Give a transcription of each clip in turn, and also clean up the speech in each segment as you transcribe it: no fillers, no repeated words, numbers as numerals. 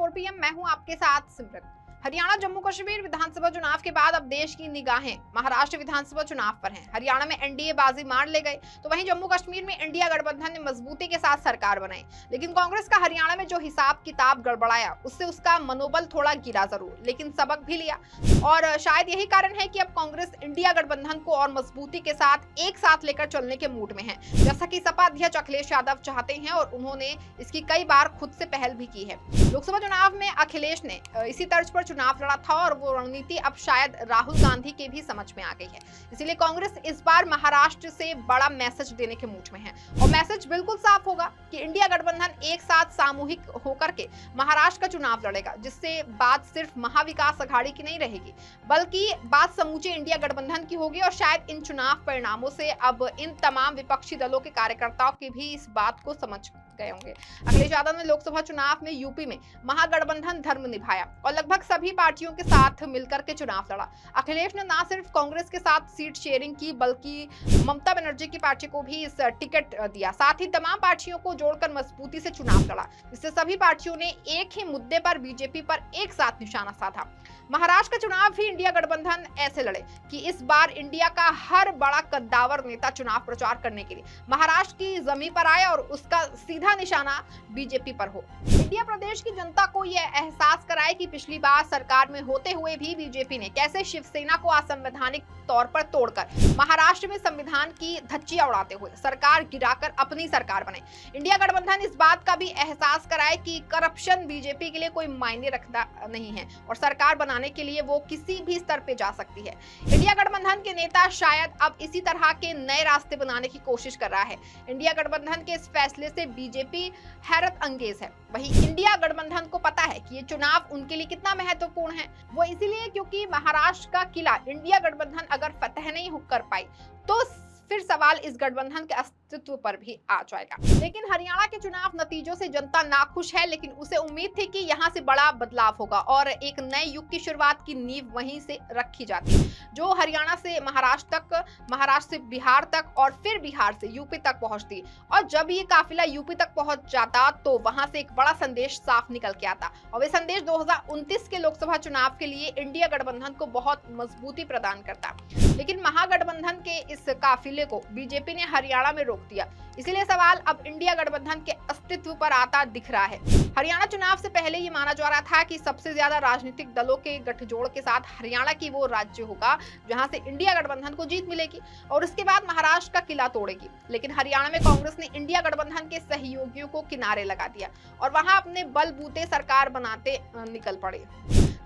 4 PM मैं हूं आपके साथ सिमरन। हरियाणा जम्मू कश्मीर विधानसभा चुनाव के बाद अब देश की निगाहें महाराष्ट्र विधानसभा चुनाव पर हैं। हरियाणा में एनडीए बाजी मार ले गए तो वहीं जम्मू कश्मीर में इंडिया गठबंधन ने मजबूती के साथ सरकार बनाई, लेकिन कांग्रेस का हरियाणा में जो हिसाब किताब गड़बड़ाया उससे उसका मनोबल थोड़ा गिरा जरूर, लेकिन सबक भी लिया। और शायद यही कारण है कि अब कांग्रेस इंडिया गठबंधन को और मजबूती के साथ एक साथ लेकर चलने के मूड में है, जैसा कि सपा अध्यक्ष अखिलेश यादव चाहते हैं और उन्होंने इसकी कई बार खुद से पहल भी की है। लोकसभा चुनाव में अखिलेश ने इसी तर्ज पर चुनाव लड़ा था और वो रणनीति अब शायद राहुल गांधी के भी समझ में आ गई है। इसीलिए कांग्रेस इस बार महाराष्ट्र से बड़ा मैसेज देने के मूड में है और मैसेज बिल्कुल साफ होगा कि इंडिया गठबंधन एक साथ सामूहिक होकर के महाराष्ट्र का चुनाव लड़ेगा, जिससे बात सिर्फ महाविकास अघाड़ी की नहीं रहेगी बल्कि बात समूचे इंडिया गठबंधन की होगी। और शायद इन चुनाव परिणामों से अब इन तमाम विपक्षी दलों के कार्यकर्ताओं की भी इस बात को समझ गए होंगे। अखिलेश यादव ने लोकसभा चुनाव में यूपी में महागठबंधन धर्म निभाया और लगभग सभी पार्टियों के साथ मिलकर के चुनाव लड़ा। अखिलेश ने न सिर्फ कांग्रेस के साथ सीट शेयरिंग की बल्कि ममता बनर्जी की पार्टी को भी इस टिकट दिया, साथ ही तमाम पार्टियों को जोड़कर मजबूती से चुनाव लड़ा, जिससे सभी पार्टियों ने एक ही मुद्दे पर बीजेपी पर एक साथ निशाना साधा। महाराष्ट्र का चुनाव भी इंडिया गठबंधन ऐसे लड़े कि इस बार इंडिया का हर बड़ा कद्दावर नेता चुनाव प्रचार करने के लिए महाराष्ट्र की जमीन पर आए और उसका सीधा निशाना बीजेपी पर हो। इंडिया प्रदेश की जनता को यह एहसास कराए कि पिछली बार सरकार में होते हुए भी बीजेपी ने कैसे शिवसेना को असंवैधानिक तौर पर तोड़कर महाराष्ट्र में संविधान की धज्जियां उड़ाते हुए सरकार गिराकर अपनी सरकार बने। इंडिया गठबंधन इस बात का भी एहसास कराए कि करप्शन बीजेपी के लिए कोई मायने रखता नहीं है और सरकार बनाने के लिए वो किसी भी स्तर पे जा सकती है। इंडिया गठबंधन के नेता शायद अब इसी तरह के नए रास्ते बनाने की कोशिश कर रहा है। इंडिया गठबंधन के इस फैसले से बीजेपी हैरत अंगेज है। वहीं इंडिया गठबंधन को पता है कि ये चुनाव उनके लिए कितना महत्वपूर्ण है, वो इसीलिए क्योंकि महाराष्ट्र का किला इंडिया गठबंधन अगर फतह नहीं कर पाई तो फिर सवाल इस गठबंधन के अस्तित्व पर भी आ जाएगा। लेकिन हरियाणा के चुनाव नतीजों से जनता नाखुश है, लेकिन उसे उम्मीद थी कि यहां से बड़ा बदलाव होगा और एक नए युग की शुरुआत की नींव वहीं से रखी जाती, जो हरियाणा से महाराष्ट्र तक, महाराष्ट्र से बिहार तक और फिर बिहार से यूपी तक पहुंचती। और जब ये काफिला यूपी तक पहुंच जाता तो वहां से एक बड़ा संदेश साफ निकल के आता और वे संदेश 2029 के लोकसभा चुनाव के लिए इंडिया गठबंधन को बहुत मजबूती प्रदान करता। लेकिन महागठबंधन के इस काफिले को बीजेपी ने हरियाणा में रोक दिया, इसीलिए सवाल अब इंडिया गठबंधन के अस्तित्व पर आता दिख रहा है। हरियाणा चुनाव से पहले ये माना जा रहा था कि सबसे ज्यादा राजनीतिक दलों के गठजोड़ के साथ हरियाणा की वो राज्य होगा जहां से इंडिया गठबंधन को जीत मिलेगी और उसके बाद महाराष्ट्र का किला तोड़ेगी। लेकिन हरियाणा में कांग्रेस ने इंडिया गठबंधन के सहयोगियों को किनारे लगा दिया और वहां अपने बलबूते सरकार बनाते निकल पड़े।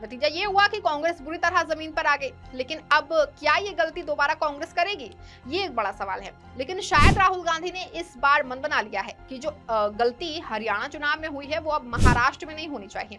नतीजा ये हुआ कि कांग्रेस बुरी तरह जमीन पर आ गई। लेकिन अब क्या ये गलती दोबारा कांग्रेस करेगी, ये एक बड़ा सवाल है। लेकिन शायद राहुल गांधी ने इस बार मन बना लिया है कि जो गलती हरियाणा चुनाव में हुई है वो अब महाराष्ट्र में नहीं होनी चाहिए।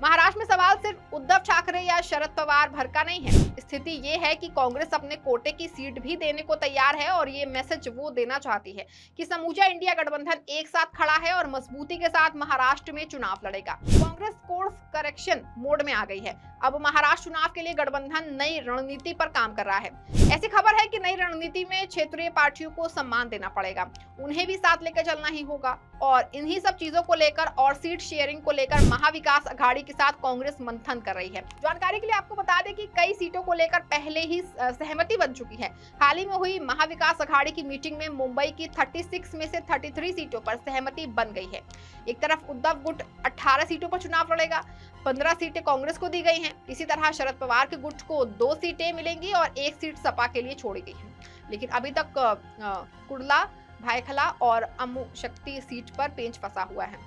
महाराष्ट्र में सवाल सिर्फ उद्धव ठाकरे या शरद पवार भर का नहीं है। स्थिति ये है कि कांग्रेस अपने कोटे की सीट भी देने को तैयार है और ये मैसेज वो देना चाहती है कि समूचा इंडिया गठबंधन एक साथ खड़ा है और मजबूती के साथ महाराष्ट्र में चुनाव लड़ेगा। कांग्रेस कोर्स करेक्शन मोड में आ गई है। अब महाराष्ट्र चुनाव के लिए गठबंधन नई रणनीति पर काम कर रहा है। ऐसी खबर है कि नई रणनीति में क्षेत्रीय पार्टियों को सम्मान देना पड़ेगा, उन्हें भी साथ लेकर चलना ही होगा और इन्हीं सब चीजों को लेकर और सीट शेयरिंग को लेकर महाविकास अघाड़ी के साथ कांग्रेस मंथन कर रही है। जानकारी के लिए आपको बता दें कि कई सीटों को लेकर पहले ही सहमति बन चुकी है। हाल ही में हुई महाविकास अघाड़ी की मीटिंग में मुंबई की 36 में से 33 सीटों पर सहमति बन गई है। एक तरफ उद्धव गुट 18 सीटों पर चुनाव लड़ेगा, 15 सीटें कांग्रेस को दी गई हैं। इसी तरह शरद पवार के गुट को 2 सीटें मिलेंगी और 1 सीट सपा के लिए छोड़ी गई है। लेकिन अभी तक कुर्ला, भायखला और अम्मू शक्ति सीट पर पेंच फंसा हुआ है।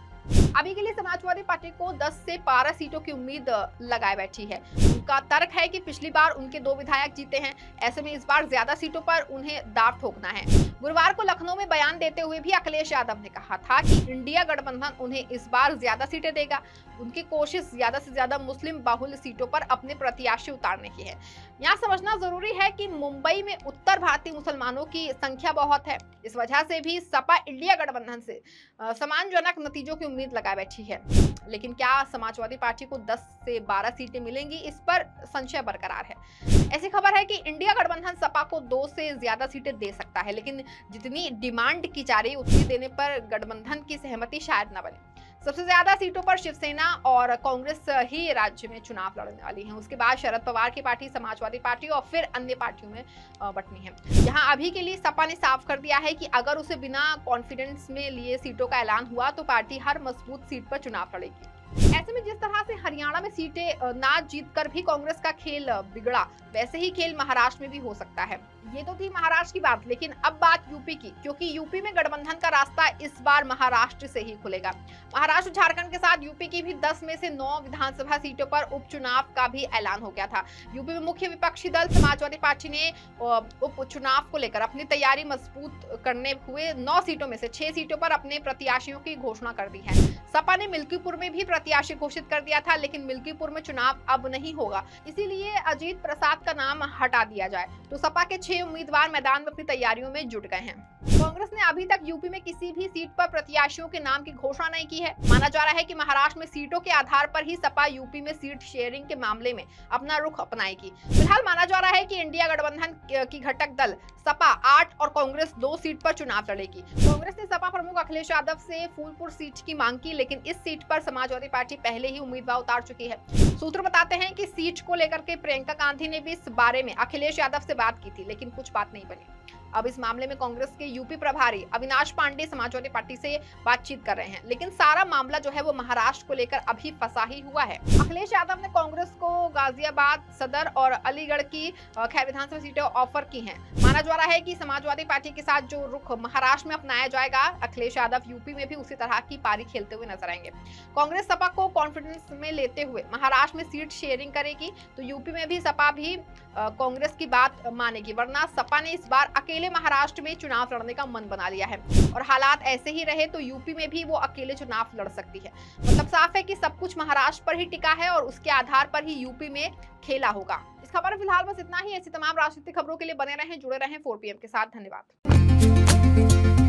अभी के लिए समाजवादी पार्टी को 10 से 12 सीटों की उम्मीद लगाए बैठी है। उनका तर्क है कि पिछली बार उनके 2 विधायक जीते हैं, ऐसे में इस बार ज्यादा सीटों पर उन्हें दांव ठोकना है। गुरुवार को लखनऊ में बयान देते हुए भी अखिलेश यादव ने कहा था कि इंडिया गठबंधन उन्हें इस बार ज्यादा सीटें देगा। उनकी कोशिश ज्यादा से ज्यादा मुस्लिम बाहुल्य सीटों पर अपने प्रत्याशी उतारने की है। यहाँ समझना जरूरी है कि मुंबई में उत्तर भारतीय मुसलमानों की संख्या बहुत है। इस वजह से भी सपा इंडिया गठबंधन से सम्मानजनक नतीजों की उम्मीद लगा बैठी है। लेकिन क्या समाजवादी पार्टी को 10 से 12 सीटें मिलेंगी, इस पर संशय बरकरार है। ऐसी खबर है कि इंडिया गठबंधन सपा को 2 से ज्यादा सीटें दे सकता है, लेकिन जितनी डिमांड की जा रही उतनी देने पर गठबंधन की सहमति शायद न बने। सबसे ज्यादा सीटों पर शिवसेना और कांग्रेस ही राज्य में चुनाव लड़ने वाली हैं। उसके बाद शरद पवार की पार्टी, समाजवादी पार्टी और फिर अन्य पार्टियों में बंटनी है। यहाँ अभी के लिए सपा ने साफ कर दिया है कि अगर उसे बिना कॉन्फिडेंस में लिए सीटों का ऐलान हुआ तो पार्टी हर मजबूत सीट पर चुनाव लड़ेगी। ऐसे में जिस तरह से हरियाणा में सीटें ना जीतकर भी कांग्रेस का खेल बिगड़ा, वैसे ही खेल महाराष्ट्र में भी हो सकता है। ये तो थी महाराष्ट्र की बात, लेकिन अब बात यूपी की, क्योंकि यूपी में गठबंधन का रास्ता इस बार महाराष्ट्र से ही खुलेगा। महाराष्ट्र झारखंड के साथ यूपी की भी 10 में से 9 विधानसभा सीटों पर उपचुनाव का भी ऐलान हो गया था। यूपी में मुख्य विपक्षी दल समाजवादी पार्टी ने उपचुनाव को लेकर अपनी तैयारी मजबूत करने हुए 9 सीटों में से 6 सीटों पर अपने प्रत्याशियों की घोषणा कर दी है। सपा ने मिल्कीपुर में भी प्रत्याशी घोषित कर दिया था, लेकिन मिल्कीपुर में चुनाव अब नहीं होगा, इसीलिए अजीत प्रसाद का नाम हटा दिया जाए। तो सपा के 6 उम्मीदवार मैदान में अपनी तैयारियों में जुट गए हैं। कांग्रेस ने अभी तक यूपी में किसी भी सीट पर प्रत्याशियों के नाम की घोषणा नहीं की है। माना जा रहा है कि महाराष्ट्र में सीटों के आधार पर ही सपा यूपी में सीट शेयरिंग के मामले में अपना रुख अपनाएगी। फिलहाल माना जा रहा है कि इंडिया गठबंधन की घटक दल सपा 8 और कांग्रेस 2 सीट पर चुनाव लड़ेगी। कांग्रेस ने सपा प्रमुख अखिलेश यादव से फूलपुर सीट की मांग की, लेकिन इस सीट पर समाजवादी पार्टी पहले ही उम्मीदवार उतार चुकी है। सूत्र बताते हैं कि सीट को लेकर के प्रियंका गांधी ने भी इस बारे में अखिलेश यादव से बात की थी, लेकिन कुछ बात नहीं बनी। अब इस मामले में कांग्रेस के यूपी प्रभारी अविनाश पांडे समाजवादी पार्टी से बातचीत कर रहे हैं, लेकिन सारा मामला जो है वो महाराष्ट्र को लेकर अभी फंसा ही हुआ है। अखिलेश यादव ने कांग्रेस को गाजियाबाद, सदर और अलीगढ़ की खैर विधानसभा सीटें ऑफर की हैं। माना जा रहा है कि समाजवादी पार्टी के साथ जो रुख महाराष्ट्र में अपनाया जाएगा, अखिलेश यादव यूपी में भी उसी तरह की पारी खेलते हुए नजर आएंगे। कांग्रेस सपा को कॉन्फिडेंस में लेते हुए महाराष्ट्र में सीट शेयरिंग करेगी, तो यूपी में भी सपा भी कांग्रेस की बात मानेगी, वरना सपा ने इस बार अकेले महाराष्ट्र में चुनाव लड़ने का मन बना लिया है और हालात ऐसे ही रहे तो यूपी में भी वो अकेले चुनाव लड़ सकती है। मतलब साफ है कि सब कुछ महाराष्ट्र पर ही टिका है और उसके आधार पर ही यूपी में खेला होगा। इस खबर फिलहाल बस इतना ही। ऐसी तमाम राजनीतिक खबरों के लिए बने रहें, जुड़े रहें 4PM के साथ। धन्यवाद।